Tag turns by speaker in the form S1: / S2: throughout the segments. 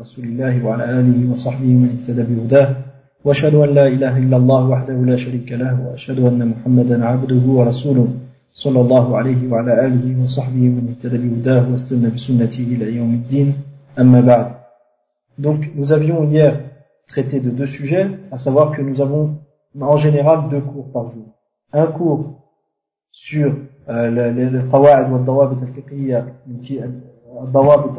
S1: رسول الله وعلى آله وصحبه من اهتدى بهداه وأشهد أن لا إله إلا الله وحده لا شريك له وأشهد أن محمدا عبده ورسوله صلى الله عليه وعلى آله وصحبه من اهتدى بهداه واستنى بسنته إلى يوم الدين أما بعد. Donc nous avions hier traité de deux sujets, à savoir que nous avons en général deux cours par jour. Un cours sur القواعد والضوابط الفقهية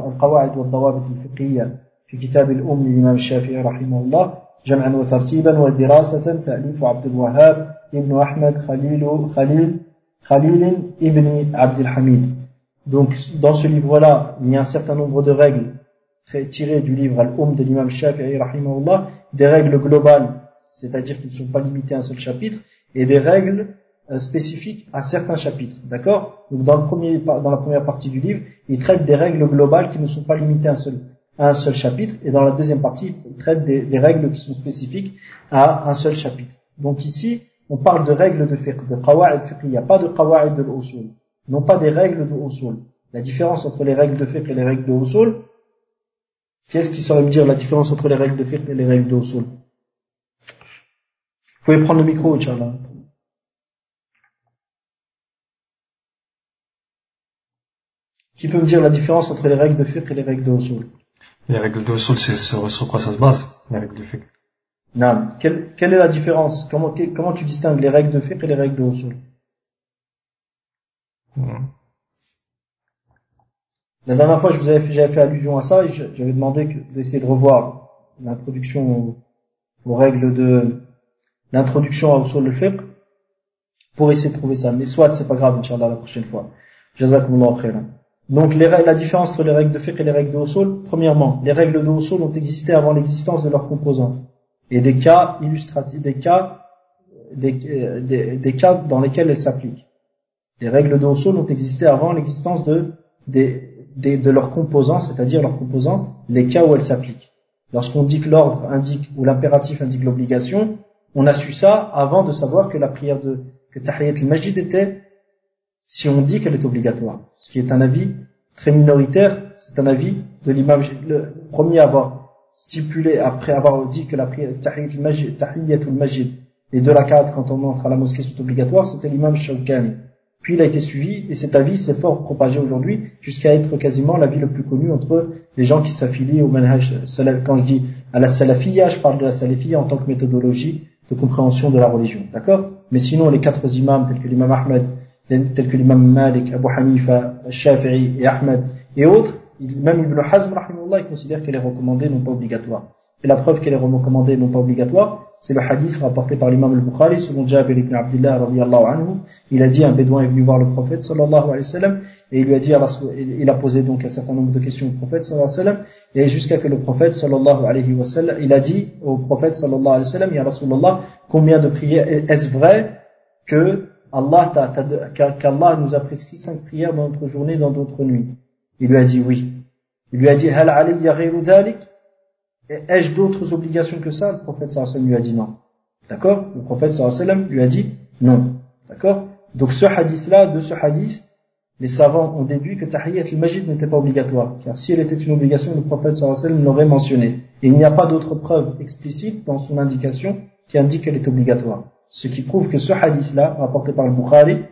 S1: القواعد والضوابط الفقهية في كتاب الأم للإمام الشافعي رحمه الله جمعا وترتيبا ودراسة تأليف عبد الوهاب ابن أحمد خليل ابن عبد الحميد. Donc dans ce livre-là, il y a un certain nombre de règles tirées du livre Al-Umm de l'imam Shafi'i rahimahullah, des règles globales, c'est-à-dire qui ne sont pas limitées à un seul chapitre, et des règles spécifiques à certains chapitres, d'accord? Donc dans la première partie du livre, il traite des règles globales qui ne sont pas limitées à un seul chapitre, et dans la deuxième partie, il traite des règles qui sont spécifiques à un seul chapitre. Donc ici, on parle de règles de fiqh, de qawa'id fiqhiyya, pas de qawa'id de l'usul, non pas des règles de usul. La différence entre les règles de fiqh et les règles de usul, qui est-ce qui saurait me dire la différence entre les règles de fiqh et les règles de usul? Vous pouvez prendre le micro, Inch'Allah. Qui peut me dire la différence entre les règles de fiqh et les règles de usul?
S2: Les règles de usul, c'est sur quoi ça se base, les règles de fiqh?
S1: Non. Quelle est la différence? Comment tu distingues les règles de fiqh et les règles de usul? La dernière fois, j'avais fait allusion à ça et j'avais demandé d'essayer de revoir l'introduction aux règles l'introduction à usul al-fiqh pour essayer de trouver ça. Mais soit, c'est pas grave, Inch'Allah, la prochaine fois. Jazakumullahu khairan. Donc, la différence entre les règles de fiqh et les règles de usul, premièrement, les règles de usul ont existé avant l'existence de leurs composants. Et des cas illustratifs, des cas dans lesquels elles s'appliquent. Les règles de usul ont existé avant l'existence de leurs composants, c'est-à-dire leurs composants, les cas où elles s'appliquent. Lorsqu'on dit que l'ordre indique, ou l'impératif indique l'obligation, on a su ça avant de savoir que la prière que Tahiyyat al-Masjid était, si on dit qu'elle est obligatoire. Ce qui est un avis très minoritaire, c'est un avis de l'imam, le premier à avoir stipulé, après avoir dit que la prière Tahiyyat al-Masjid, les deux rak'at quand on entre à la mosquée sont obligatoires, c'était l'imam Shawkani. Puis il a été suivi, et cet avis s'est fort propagé aujourd'hui, jusqu'à être quasiment l'avis le plus connu entre les gens qui s'affilient au manhaj salaf. Quand je dis à la salafiyya, je parle de la salafiyya en tant que méthodologie de compréhension de la religion, d'accord? Mais sinon, les quatre imams, tels que l'imam Ahmed, tels que l'imam Malik, Abu Hanifa, Shafi'i et Ahmed, et autres, même Ibn Hazm, rahimahullah, il considère qu'elle est recommandée, non pas obligatoire. Et la preuve qu'elle est recommandée, non pas obligatoire, c'est le hadith rapporté par l'imam al-Bukhari, selon Jabir ibn Abdullah, radiyallahu anhu. Il a dit, un bédouin est venu voir le prophète, sallallahu alayhi wa sallam, et il lui a dit, il a posé donc un certain nombre de questions au prophète, sallallahu alayhi wa sallam, et jusqu'à que le prophète, sallallahu alayhi wa sallam, il a dit au prophète, sallallahu alayhi wa sallam, ya Rasulallah, combien de prières, est-ce vrai que qu'Allah nous a prescrit 5 prières dans notre journée, dans d'autres nuits? Il lui a dit oui. Il lui a dit, hal alayya ghayru dhalik? Ai-je d'autres obligations que ça? Le prophète sallallahu alayhi wa sallam lui a dit non. D'accord? Le prophète sallallahu alayhi wa sallam lui a dit non. D'accord? Donc de ce hadith, les savants ont déduit que Tahiyyat al-Masjid n'était pas obligatoire. Car si elle était une obligation, le prophète sallallahu alayhi wa sallam l'aurait mentionné. Et il n'y a pas d'autre preuve explicite dans son indication qui indique qu'elle est obligatoire. Ce qui prouve que ce hadith-là, rapporté par le Bukhari,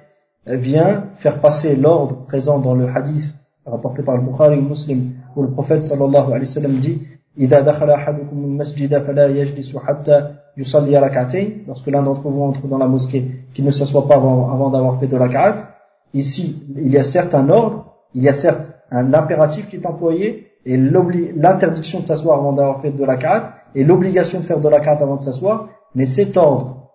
S1: vient faire passer l'ordre présent dans le hadith rapporté par le Bukhari et Muslim, où le prophète sallallahu alayhi wa sallam dit إذا دخل أحدكم المسجد فلا يجلس حتى يصلي ركعتين. Lorsque l'un d'entre vous entre dans la mosquée, qu'il ne s'assoit pas avant d'avoir fait 2 rak'at. Ici, il y a certes un ordre, il y a certes l'impératif qui est employé, et l'interdiction de s'asseoir avant d'avoir fait 2 rak'at, et l'obligation de faire 2 rak'at avant de s'asseoir, mais cet ordre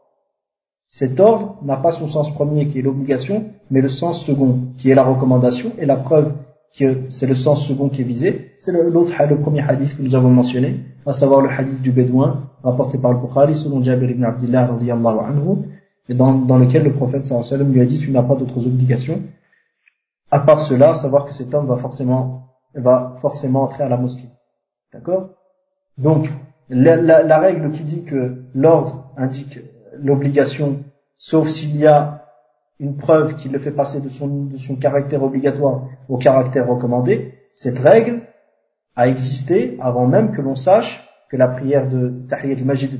S1: n'a pas son sens premier qui est l'obligation, mais le sens second qui est la recommandation, et la preuve que c'est le sens second qui est visé, c'est le premier hadith que nous avons mentionné, à savoir le hadith du bédouin, rapporté par le Bukhari, selon Jabir ibn Abdullah, radiyallahu anhu, et dans lequel le prophète sallallahu alayhi wa sallam lui a dit, tu n'as pas d'autres obligations, à part cela, savoir que cet homme va forcément entrer à la mosquée. D'accord? Donc, la règle qui dit que l'ordre indique l'obligation, sauf s'il y a une preuve qui le fait passer de son caractère obligatoire au caractère recommandé, cette règle, a existé avant même que l'on sache que la prière de Tahiyyat al-Masjid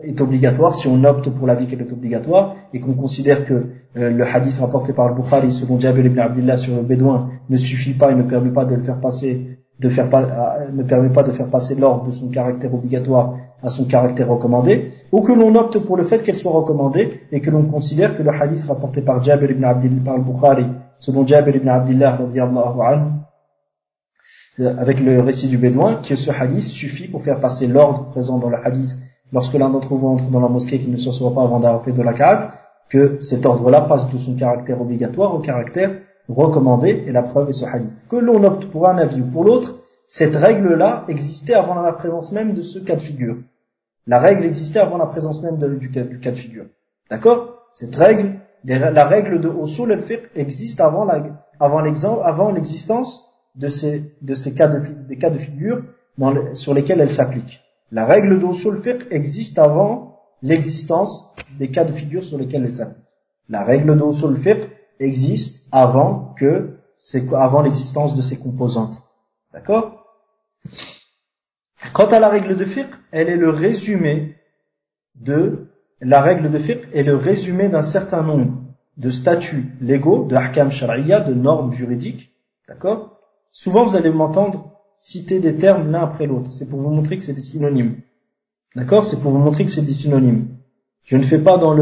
S1: est obligatoire, si on opte pour l'avis qu'elle est obligatoire, et qu'on considère que le hadith rapporté par al-Bukhari selon Jabir ibn Abdullah sur le bédouin ne suffit pas et ne permet pas de le faire passer, ne permet pas de faire passer l'ordre de son caractère obligatoire à son caractère recommandé, ou que l'on opte pour le fait qu'elle soit recommandée et que l'on considère que le hadith rapporté par Jabir ibn Abdullah par al-Bukhari selon Jabir ibn Abdullah radiyallahu anhu, avec le récit du bédouin, que ce hadith suffit pour faire passer l'ordre présent dans le hadith lorsque l'un d'entre vous entre dans la mosquée qu'il ne s'assoit pas avant d'avoir fait de la ka'at, que cet ordre-là passe de son caractère obligatoire au caractère recommandé, et la preuve est ce hadith. Que l'on opte pour un avis ou pour l'autre, cette règle-là existait avant la présence même de ce cas de figure. La règle existait avant la présence même du cas de figure. D'accord? Cette règle, la règle de usul al-fiqh existe avant l'existence de ces cas de figure sur lesquels elle s'applique. La règle d'usul al-fiqh existe avant l'existence des cas de figure sur lesquels elle s'applique. La règle d'usul al-fiqh existe avant l'existence de ses composantes. D'accord? Quant à la règle de fiqh, elle est le résumé d'un certain nombre de statuts légaux, de ahkam shar'iyya, de normes juridiques. D'accord? Souvent, vous allez m'entendre citer des termes l'un après l'autre. C'est pour vous montrer que c'est des synonymes. D'accord? C'est pour vous montrer que c'est des synonymes. Je ne fais pas dans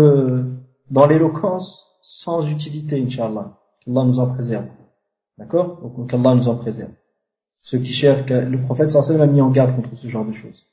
S1: l'éloquence sans utilité, Inch'Allah. Qu'Allah nous en préserve. D'accord? Donc, qu'Allah nous en préserve. Ceux qui cherchent, le prophète sallallahu alayhi wa sallam a mis en garde contre ce genre de choses.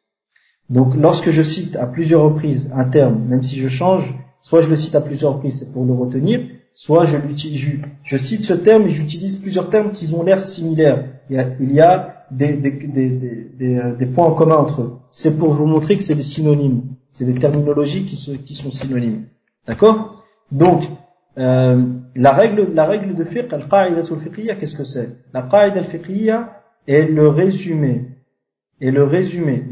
S1: Donc, lorsque je cite à plusieurs reprises un terme, même si je change, soit je le cite à plusieurs reprises, c'est pour le retenir, soit je cite ce terme et j'utilise plusieurs termes qui ont l'air similaires. Il y a des points en commun entre eux. C'est pour vous montrer que c'est des synonymes. C'est des terminologies qui sont synonymes. D'accord? Donc, la règle de fiqh, al-qa'ida al-fiqhiyya, qu'est-ce que c'est? La qa'ida al-fiqhiyya est le résumé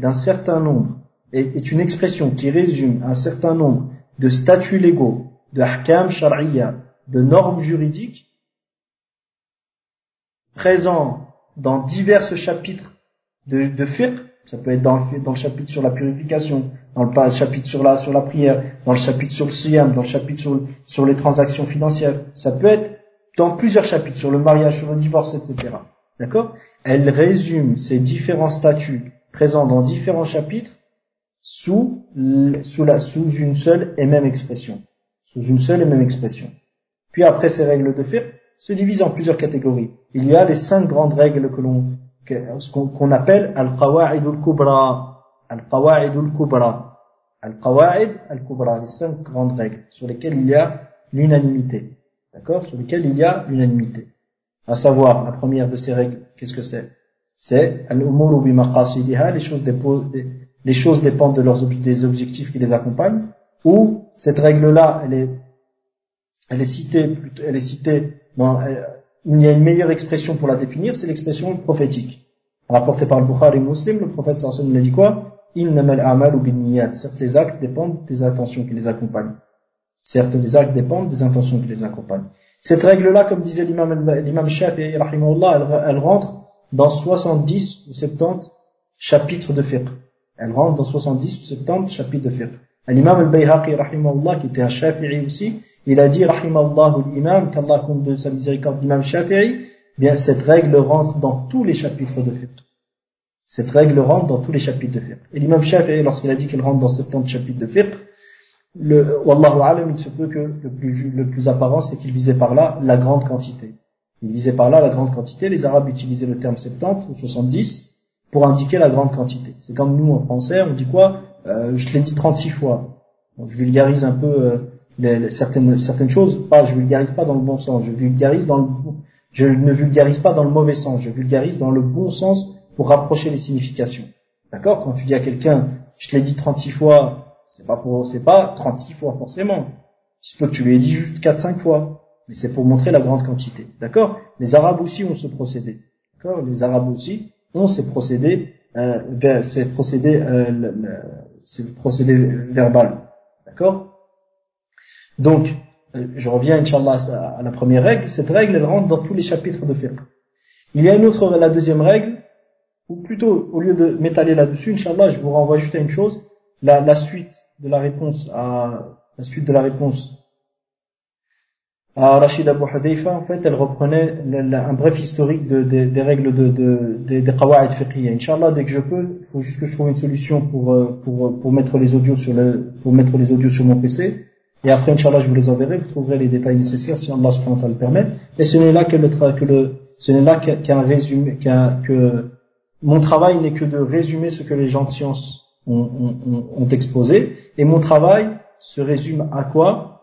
S1: d'un certain nombre, est une expression qui résume un certain nombre de statuts légaux, de ahkam shar'iyya, de normes juridiques, présents dans divers chapitres de fiqh. Ça peut être dans le chapitre sur la purification, dans le chapitre sur la prière, dans le chapitre sur le siyam, dans le chapitre sur les transactions financières. Ça peut être dans plusieurs chapitres, sur le mariage, sur le divorce, etc. D'accord? Elle résume ces différents statuts présents dans différents chapitres sous une seule et même expression. Sous une seule et même expression. Puis après, ces règles de fiqh se divisent en plusieurs catégories. Il y a les 5 grandes règles qu'on appelle al-qawa'id al-kubra. Al-qawa'id al-kubra. Al-qawa'id al-kubra, les 5 grandes règles sur lesquelles il y a l'unanimité. D'accord? Sur lesquelles il y a l'unanimité. À savoir, la première de ces règles, qu'est-ce que c'est? C'est al-umuru bi maqasidiha, les choses dépendent des objectifs qui les accompagnent, ou cette règle-là, elle est citée il y a une meilleure expression pour la définir, c'est l'expression prophétique. Rapportée par le Bukhari Muslim, le prophète sallallahu alayhi wa sallam a dit quoi? Innamal a'malu binniyat. Certes, les actes dépendent des intentions qui les accompagnent. Cette règle-là, comme disait l'imam Shafi'i, rahimahullah, elle rentre dans 70 ou 70 chapitres de fiqh. L'imam al-Bayhaqi, rahimahullah, qui était un Shafi'i aussi, il a dit, rahimahullah l'imam, qu'Allah compte de sa miséricorde d'imam Shafi'i, bien, cette règle rentre dans tous les chapitres de fiqh. Et l'imam Shafi'i, lorsqu'il a dit qu'elle rentre dans 70 chapitres de fiqh, wallahu alam, il se peut que le plus apparent, c'est qu'il visait par là la grande quantité. Les Arabes utilisaient le terme 70 ou 70 pour indiquer la grande quantité. C'est comme nous, en français, on dit quoi? Je te l'ai dit 36 fois. Donc, je vulgarise un peu certaines choses. Je vulgarise pas dans le bon sens. Je ne vulgarise pas dans le mauvais sens. Je vulgarise dans le bon sens pour rapprocher les significations. D'accord? Quand tu dis à quelqu'un, je te l'ai dit 36 fois, c'est pas 36 fois forcément. Il se peut que tu lui aies dit juste 4-5 fois. Mais c'est pour montrer la grande quantité. D'accord? Les Arabes aussi ont ce procédé. D'accord? Les Arabes aussi ont ces procédés, ces procédés verbal. D'accord? Donc, je reviens, Inch'Allah, à la première règle. Cette règle, elle rentre dans tous les chapitres de fiqh. Il y a la deuxième règle, ou plutôt, au lieu de m'étaler là-dessus, Inch'Allah, je vous renvoie juste à une chose, la suite de la réponse à Rachid Abu Hudayfa, en fait, elle reprenait un bref historique des règles des qawa'id fiqhiyya. Inch'Allah, dès que je peux, il faut juste que je trouve une solution pour mettre les audios sur mon PC. Et après, Inch'Allah, je vous les enverrai, vous trouverez les détails nécessaires si Allah subhanahu wa ta'ala le permet. Et ce n'est là qu'un résumé, que mon travail n'est que de résumer ce que les gens de science ont exposé. Et mon travail se résume à quoi?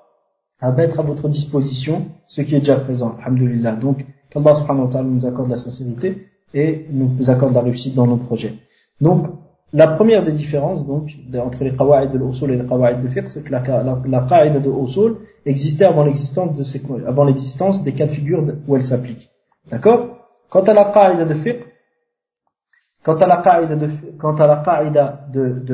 S1: À mettre à votre disposition ce qui est déjà présent. Alhamdulillah. Donc, qu'Allah subhanahu wa ta'ala nous accorde la sincérité et nous accorde la réussite dans nos projets. Donc, la première des différences, donc, entre les qawa'id de l'usul et les qawa'id de fiqh, c'est que la qa'ida de usul existait avant l'existence des cas de figure où elle s'applique. D'accord? Quant à la qa'ida de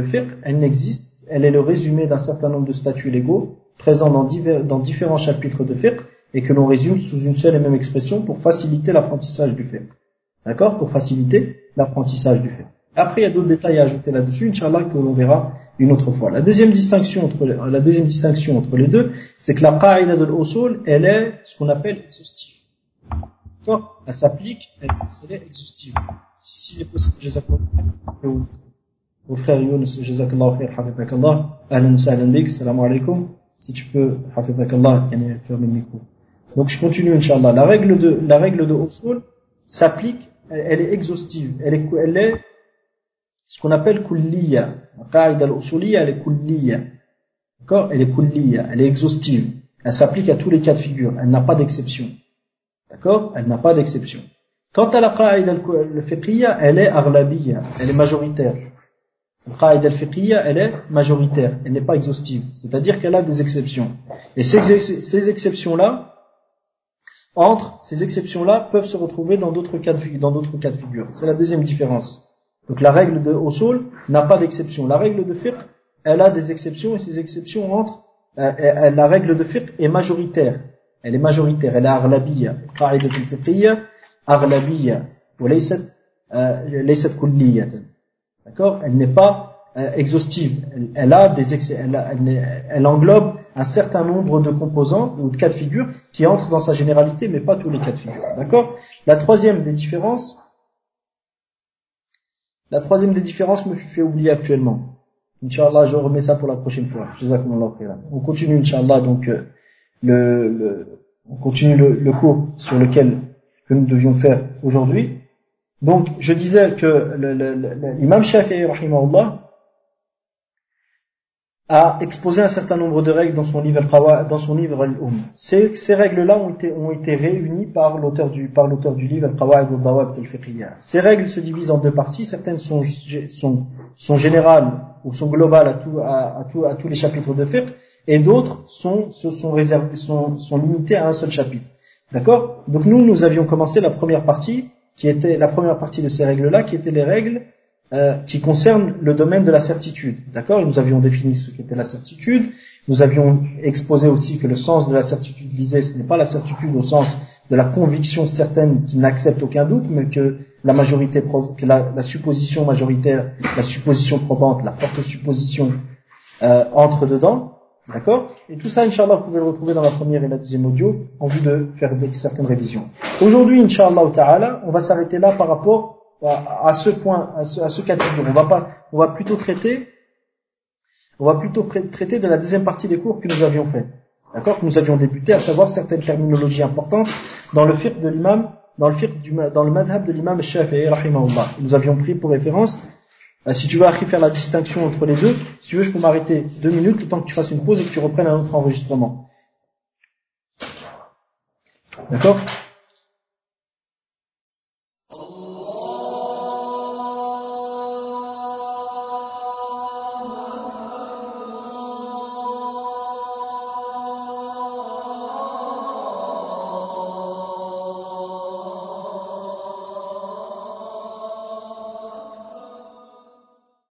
S1: fiqh, elle n'existe, elle est le résumé d'un certain nombre de statuts légaux présents dans différents chapitres de fiqh et que l'on résume sous une seule et même expression pour faciliter l'apprentissage du fiqh. D'accord? Pour faciliter l'apprentissage du fiqh. Après, il y a d'autres détails à ajouter là-dessus, Inch'Allah, que l'on verra une autre fois. La deuxième distinction entre les deux, c'est que la qa'ida de l'usul, elle est ce qu'on appelle exhaustive. D'accord? Elle s'applique, elle est exhaustive. Si il est possible, jazakallah, au frère Younes, jazakallah khair, hafizakallah, ahlan wa sahlan bik, salam alaikum. Si tu peux, hafizakallah, fermer le micro. Donc je continue, Inch'Allah. La règle de usul s'applique, elle est exhaustive. Elle est ce qu'on appelle kulliya. La qa'ida al-usuliyya, elle est kulliya. D'accord? Elle est kulliya, elle est exhaustive. Elle s'applique à tous les cas de figure. Elle n'a pas d'exception. D'accord? Elle n'a pas d'exception. Quant à la qa'ida al-fiqhiyya, elle est aghlabiyya, elle est majoritaire. La qa'ida al-fiqhiyya, elle est majoritaire, elle n'est pas exhaustive. C'est-à-dire qu'elle a des exceptions. Et ces exceptions-là peuvent se retrouver dans d'autres cas de figure. C'est la deuxième différence. Donc la règle de usul n'a pas d'exception. La règle de fiqh, elle a des exceptions et ces exceptions la règle de fiqh est majoritaire. Elle est majoritaire, elle est aghlabiyya. Qa'ida al-fiqhiyya aghlabiyya wa laysat kulliyatan. D'accord? Elle n'est pas exhaustive. Elle englobe un certain nombre de composants ou de cas de figure qui entrent dans sa généralité, mais pas tous les cas de figure. D'accord? La troisième des différences me fait oublier actuellement. Inch'Allah, je remets ça pour la prochaine fois. Jazakumullahu khairan. On continue, Inch'Allah, donc, on continue le cours sur lequel que nous devions faire aujourd'hui. Donc, je disais que l'imam Shafi'i, rahimahullah, a exposé un certain nombre de règles dans son livre Al-Umm. Ces règles-là ont été réunies par l'auteur du livre Al-Qawa'id wal-Dawabit al-Fiqhiyya. Ces règles se divisent en deux parties. Certaines sont générales ou sont globales à tous les chapitres de fiqh, et d'autres sont limitées à un seul chapitre. D'accord? Donc nous avions commencé la première partie de ces règles-là, qui étaient les règles qui concernent le domaine de la certitude. D'accord? Nous avions défini ce qu'était la certitude. Nous avions exposé aussi que le sens de la certitude visée, ce n'est pas la certitude au sens de la conviction certaine qui n'accepte aucun doute, mais que la supposition majoritaire, la supposition probante, la forte supposition entre dedans. D'accord? Et tout ça, Inch'Allah, vous pouvez le retrouver dans la première et la deuxième audio, en vue de faire certaines révisions. Aujourd'hui, Inch'Allah ta'ala, on va s'arrêter là par rapport à ce point, à ce cas de figure. On va plutôt traiter de la deuxième partie des cours que nous avions fait. D'accord? Que nous avions débuté, à savoir certaines terminologies importantes dans le fiqh de l'imam, dans le madhab de l'imam Shafi'i, rahimahullah. Nous avions pris pour référence, si tu veux faire la distinction entre les deux, si tu veux, je peux m'arrêter 2 minutes, le temps que tu fasses une pause et que tu reprennes un autre enregistrement. D'accord?